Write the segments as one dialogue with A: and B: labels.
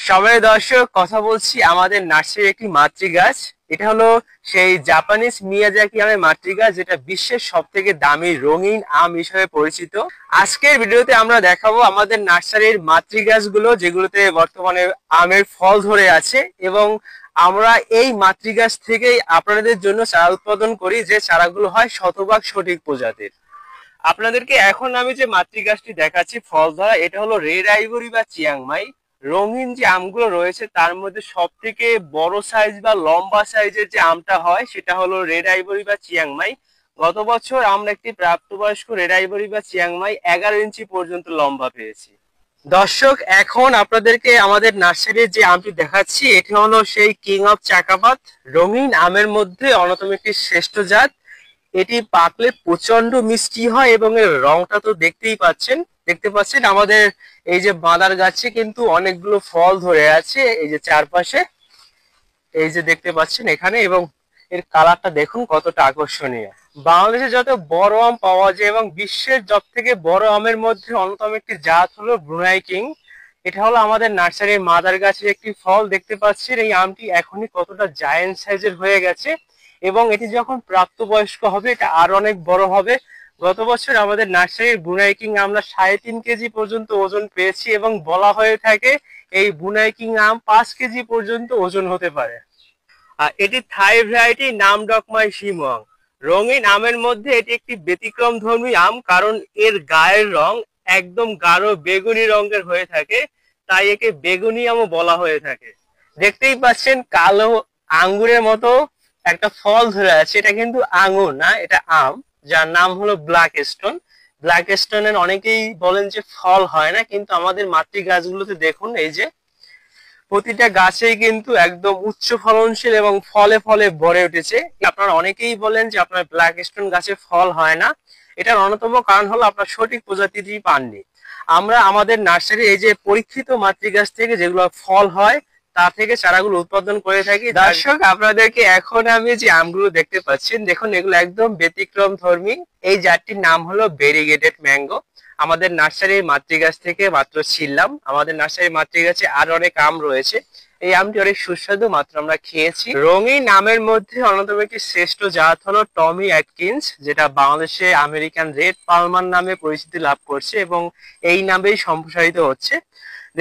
A: সবাই দর্শক, কথা বলছি আমাদের নার্সারির একটি মাতৃ গাছ। এটা হলো সেই জাপানিজ মিয়াজাকি আমের মাতৃ গাছ, যেটা বিশ্বের সব থেকে দামি রঙিন আম হিসেবে পরিচিত। আজকের ভিডিওতে আমরা দেখাবো আমাদের নার্সারির মাতৃ গাছগুলো, যেগুলোতে বর্তমানে আমের ফল ধরে আছে, এবং আমরা এই মাতৃ গাছ থেকেই আপনাদের জন্য চারা উৎপাদন করি, যে চারাগুলো হয় শতভাগ সঠিক প্রজাতির। আপনাদেরকে এখন আমি যে মাতৃ গাছটি দেখাচ্ছি ফল ধরা, এটা হলো রেড আইভরি বা চিয়াংমাই। রঙিন যে আমগুলো রয়েছে তার মধ্যে সব থেকে বড় সাইজ বা লম্বা সাইজের যে আমটা হয় সেটা হলো রেড আইভরি বা চিয়াংমাই। গত বছর আমরা একটি প্রাপ্তবয়স্ক রেড আইভরি বা চিয়াংমাই 11 ইঞ্চি পর্যন্ত লম্বা পেয়েছি। দর্শক, এখন আপনাদেরকে আমাদের নার্সারির যে আমটি দেখাচ্ছি এটি হলো সেই কিং অফ চাকাপাত। রঙিন আমের মধ্যে অন্যতম একটি শ্রেষ্ঠ জাত। এটি পাকলে প্রচন্ড মিষ্টি হয় এবং এর রংটা তো দেখতে পাচ্ছেন আমাদের এই যে বাঁদার গাছে কিন্তু অনেকগুলো ফল ধরে আছে, এই যে চারপাশে, এই যে দেখতে পাচ্ছেন এখানে, এবং এর কালারটা দেখুন কতটা আকর্ষণীয়। বাংলাদেশে যত বড় আম পাওয়া যায় এবং বিশ্বের সব থেকে বড় আমের মধ্যে অন্যতম একটি জাত হলো ব্রুনাই কিং। এটা হলো আমাদের নার্সারির মাদার গাছের একটি ফল। দেখতে পাচ্ছেন এই আমটি এখনই কতটা জায়ান্ট সাইজের হয়ে গেছে, এবং এটি যখন প্রাপ্তবয়স্ক হবে এটা আরো অনেক বড় হবে। গত বছর আমাদের নার্সারির ব্রুনাই কিং আমরা 3.5 কেজি পর্যন্ত ওজন পেয়েছি, এবং বলা হয়ে থাকে এই ব্রুনাই কিং আম 5 কেজি পর্যন্ত ওজন হতে পারে। এটি থাই ভ্যারাইটি নাম ডকমাই শিমং। রঙিন আমের মধ্যে এটি একটি ব্যতিক্রম ধর্মী আম, কারণ এর গায়ের রং একদম গাঢ় বেগুনি রঙের হয়ে থাকে, তাই একে বেগুনি আমও বলা হয়ে থাকে। দেখতেই পাচ্ছেন কালো আঙ্গুরের মতো একটা ফল ধরে আছে, এটা কিন্তু আঙ্গুর না, এটা আম, যার নাম হলো ব্ল্যাক স্টোন। ব্ল্যাক স্টোনের অনেকেই বলেন যে ফল হয় না, কিন্তু আমাদের মাতৃ গাছগুলোতে দেখুন এই যে প্রতিটা গাছেই কিন্তু একদম উচ্চ ফলনশীল এবং ফলে ফলে ভরে উঠেছে। আপনারা অনেকেই বলেন যে আপনার ব্ল্যাক স্টোন গাছে ফল হয় না, এটার অন্যতম কারণ হলো আপনার সঠিক প্রজাতিটি পাননি। আমরা আমাদের নার্সারি এই যে পরীক্ষিত মাতৃ গাছ থেকে যেগুলো ফল হয় তা থেকে চারাগুলো উৎপাদন করে থাকি। দর্শক, আপনাদেরকে এখন আমি যে আমগুলো দেখতে পাচ্ছেন, দেখুন এগুলো একদম ব্যতিক্রম ধর্মী। এই জাতটির নাম হলো ভেরিগেটেড ম্যাঙ্গো। আমাদের নার্সারির মাতৃ গাছ থেকে মাত্র ছিললাম। আমাদের নার্সারির মাতৃ গাছে আর অনেক আম রয়েছে, এই আমটি অনেক সুস্বাদু, মাত্র আমরা খেয়েছি। রঙিন আমের মধ্যে অন্যতম একটি শ্রেষ্ঠ জাত হলো টমি অ্যাটকিন্স, যেটা বাংলাদেশে আমেরিকান রেড পালমার নামে পরিচিতি লাভ করছে এবং এই নামেই সম্প্রসারিত হচ্ছে।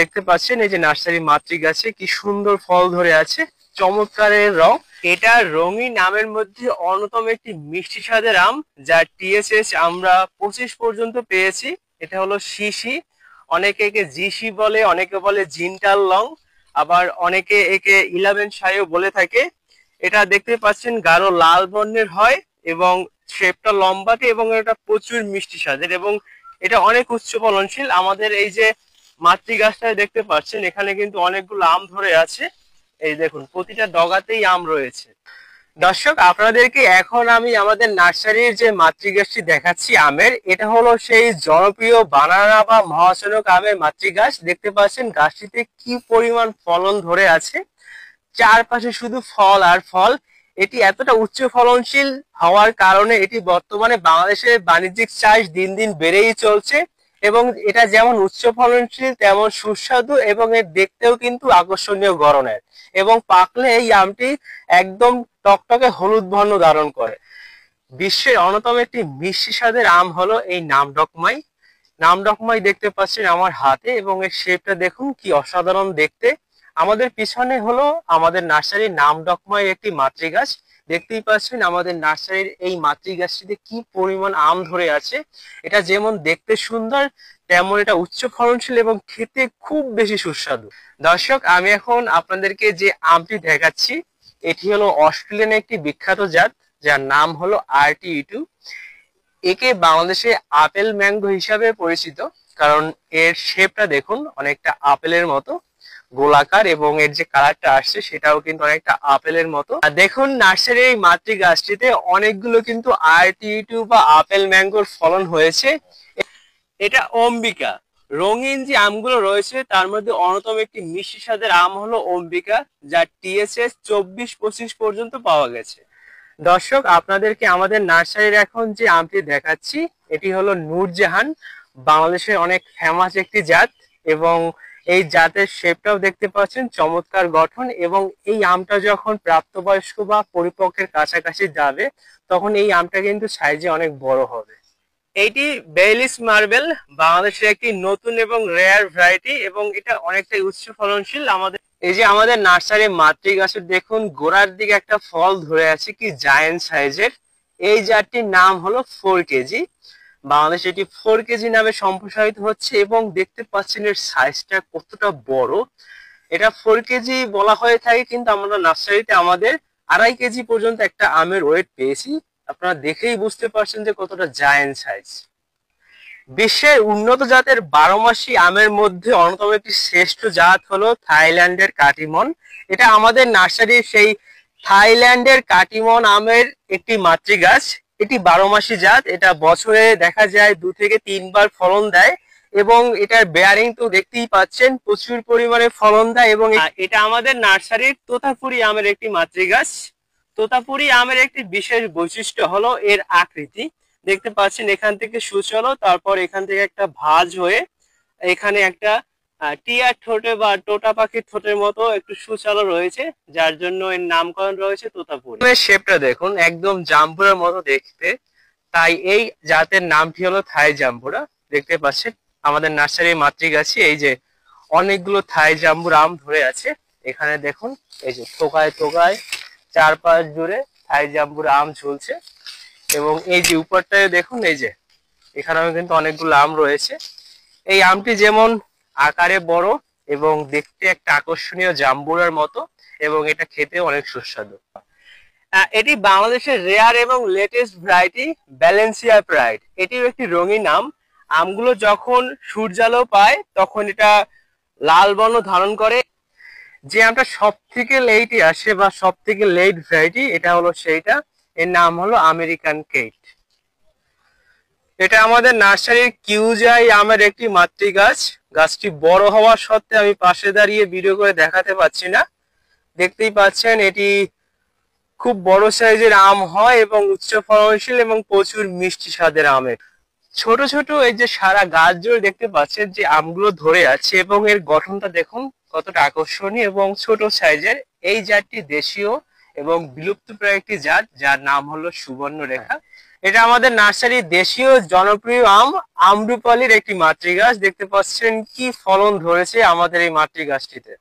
A: দেখতে পাচ্ছেন এই যে নার্সারি মাতৃ গাছে কি সুন্দর ফল ধরে আছে, চমৎকারের রং। এটা রঙিন আমের মধ্যে অন্যতম একটি মিষ্টি স্বাদের আম, যার টিএসএস আমরা 25 পর্যন্ত পেয়েছি। এটা হলো শিশি, অনেকে একে জিসি বলে, অনেকে বলে জিনটাল লং, আবার অনেকে একে 11 শাইও বলে থাকে। এটা দেখতে পাচ্ছেন গাঢ় লাল বর্ণের হয় এবং শেপটা লম্বাটে, এবং এটা প্রচুর মিষ্টি স্বাদের, এবং এটা অনেক উচ্চ ফলনশীল। আমাদের এই যে মাতৃ গাছটায় দেখতে পাচ্ছেন এখানে কিন্তু অনেকগুলো আম ধরে আছে, এই দেখুন প্রতিটা ডগাতেই আম রয়েছে। দর্শক, আপনাদেরকে এখন আমি আমাদের নার্সারির যে মাতৃ গাছটি দেখাচ্ছি আমের, এটা হলো সেই জনপ্রিয় বানানা বা মহাসনক আমের মাতৃ গাছ। দেখতে পাচ্ছেন গাছটিতে কি পরিমাণ ফলন ধরে আছে, চারপাশে শুধু ফল আর ফল। এটি এতটা উচ্চ ফলনশীল হওয়ার কারণে এটি বর্তমানে বাংলাদেশের বাণিজ্যিক চাষ দিন দিন বেড়েই চলছে, এবং এটা যেমন উচ্চ ফলনশীল তেমন সুস্বাদু, এবং এর দেখতেও কিন্তু আকর্ষণীয় গড়নের, এবং পাকলে এই আমটি একদম টকটকে হলুদ বর্ণ ধারণ করে। বিশ্বের অন্যতম একটি মিষ্টি স্বাদের আম হলো এই নামডকমাই। নামডকমাই দেখতে পাচ্ছেন আমার হাতে, এবং এর শেপটা দেখুন কি অসাধারণ দেখতে। আমাদের পিছনে হলো আমাদের নার্সারির নামডকমাই একটি মাতৃ গাছ। দেখতেই পাচ্ছেন আমাদের নার্সারির এই মাতৃ গাছটিতে কি পরিমাণ আম ধরে আছে। এটা যেমন দেখতে সুন্দর তেমন এটা উচ্চ ফলনশীল এবং খেতে খুব বেশি সুস্বাদু। দর্শক, আমি এখন আপনাদেরকে যে আমটি দেখাচ্ছি এটি হলো অস্ট্রেলিয়ান একটি বিখ্যাত জাত, যার নাম হলো RTE2। একে বাংলাদেশে আপেল ম্যাঙ্গো হিসাবে পরিচিত, কারণ এর শেপটা দেখুন অনেকটা আপেলের মতো গোলাকার, এবং এর যে কালারটা আসছে সেটাও কিন্তু অনেকটা আপেলের মতো। আর দেখুন নার্সারির এই মাতৃ গাছটিতে অনেকগুলো কিন্তু RTE2 বা আপেল ম্যাঙ্গোর ফলন হয়েছে। এটা অম্বিকা। রঙিন যে আমগুলো রয়েছে তার মধ্যে অন্যতম একটি মিষ্টি স্বাদের আম হলো অম্বিকা, যার টিএসএস 24-25 পর্যন্ত পাওয়া গেছে। দর্শক, আপনাদেরকে আমাদের নার্সারির এখন যে আমটি দেখাচ্ছি এটি হলো নূরজাহান, বাংলাদেশের অনেক ফেমাস একটি জাত, এবং এই জাতের শেপটাও দেখতে পাচ্ছেন, চমৎকার গঠন। এবং এই আমটা যখন প্রাপ্তবয়স্ক বা পরিপক্কের কাছাকাছি যাবে তখন এই আমটা কিন্তু সাইজে অনেক বড় হবে। এইটি বেইলিস মার্বেল, বাংলাদেশের একটি নতুন এবং রেয়ার ভ্যারাইটি, এবং এটা অনেকটাই উচ্চ ফলনশীল। এই যে আমাদের নার্সারি মাতৃ গাছের দেখুন গোড়ার দিকে একটা ফল ধরে আছে, কি জায়ান্ট সাইজের। এই জাতটির নাম হলো 4 কেজি। বাংলাদেশে এটি 4 কেজি নামে সম্প্রসারিত হচ্ছে, এবং দেখতে পাচ্ছেন এর সাইজটা কতটা বড়। এটা 4 কেজি বলা হয়ে থাকে, কিন্তু আমরা নার্সারিতে আমাদের 2.5 কেজি পর্যন্ত একটা আমের ওয়েট পেয়েছি। আপনারা দেখেই বুঝতে পারছেন যে কতটা জায়ান্ট সাইজ। বিশ্বের উন্নত জাতের 12 মাসি আমের মধ্যে অন্যতম একটি শ্রেষ্ঠ জাত হলো থাইল্যান্ডের কাটিমন। এটা আমাদের নার্সারির সেই থাইল্যান্ডের কাটিমন আমের একটি মাতৃ গাছ। এটি 12 মাসি জাত। এটা বছরে দেখা যায় 2 থেকে 3 বার ফলন দেয়, এবং এটার বেয়ারিং তো দেখতেই পাচ্ছেন, প্রচুর পরিমাণে ফলন দেয়। এবং এটা আমাদের নার্সারির তোতাপুরি আমের একটি মাতৃ গাছ। তোতাপুরি আমের একটি বিশেষ বৈশিষ্ট্য হলো এর আকৃতি। দেখতে পাচ্ছেন এখান থেকে সূচলো, তারপর এখান থেকে একটা ভাঁজ হয়ে এখানে একটা টিয়ার ঠোঁটে বা টোটা পাখির ঠোঁটের মতো একটু সূচালো রয়েছে, যার জন্য এর নামকরণ রয়েছে তোতাপুরি। শেপটা দেখুন একদম জাম্বুরার মতো দেখতে, তাই এই জাতের নামটি হলো থাই জাম্বুরা। দেখতে পাচ্ছেন আমাদের নার্সারির মাতৃ গাছে এই যে অনেকগুলো থাই জাম্বুরা আম ধরে আছে। এখানে দেখুন এই যে থোকায় থোকায় চারপাশ জুড়ে থাই জাম্বুরা আম ঝুলছে, এবং এই যে উপরটায় দেখুন এই যে এখানেও কিন্তু অনেকগুলো আম রয়েছে। এই আমটি যেমন আকারে বড় এবং দেখতে একটা আকর্ষণীয় জাম্বুরার মতো, এবং এটা খেতে অনেক সুস্বাদু। এটি বাংলাদেশের রেয়ার এবং লেটেস্ট ভ্যারাইটি ব্যালেন্সিয়া প্রাইড। এটিও একটি রঙিন আম। আমগুলো যখন সূর্যালো পায় তখন এটা লাল বর্ণ ধারণ করে। যে আমটা সব থেকে লেটে আসে বা সব থেকে লেট ভ্যারাইটি, এটা হলো সেইটা। এর নাম হলো আমেরিকান কেট। এটা আমাদের নার্সারির কিউজাই আমের একটি মাতৃ গাছ। গাছটি বড় হওয়া সত্ত্বে আমি পাশে দাঁড়িয়ে ভিডিও করে দেখাতে পাচ্ছি না। দেখতেই পাচ্ছেন এটি খুব বড় সাইজের আম হয় এবং উচ্চ ফলনশীল এবং প্রচুর মিষ্টি স্বাদের আমের। ছোট ছোট এই যে সারা গাছ জুড়ে দেখতে পাচ্ছেন যে আমগুলো ধরে আছে, এবং এর গঠনটা দেখুন কতটা আকর্ষণীয় এবং ছোট সাইজের। এই জাতটি দেশীয় এবং বিলুপ্তপ্রায় একটি জাত, যার নাম হলো সুবর্ণরেখা। এটা আমাদের নার্সারির দেশীয় জনপ্রিয় আম আম্রপালির একটি মাতৃ গাছ। দেখতে পাচ্ছেন কি ফলন ধরেছে আমাদের এই মাতৃ গাছটিতে।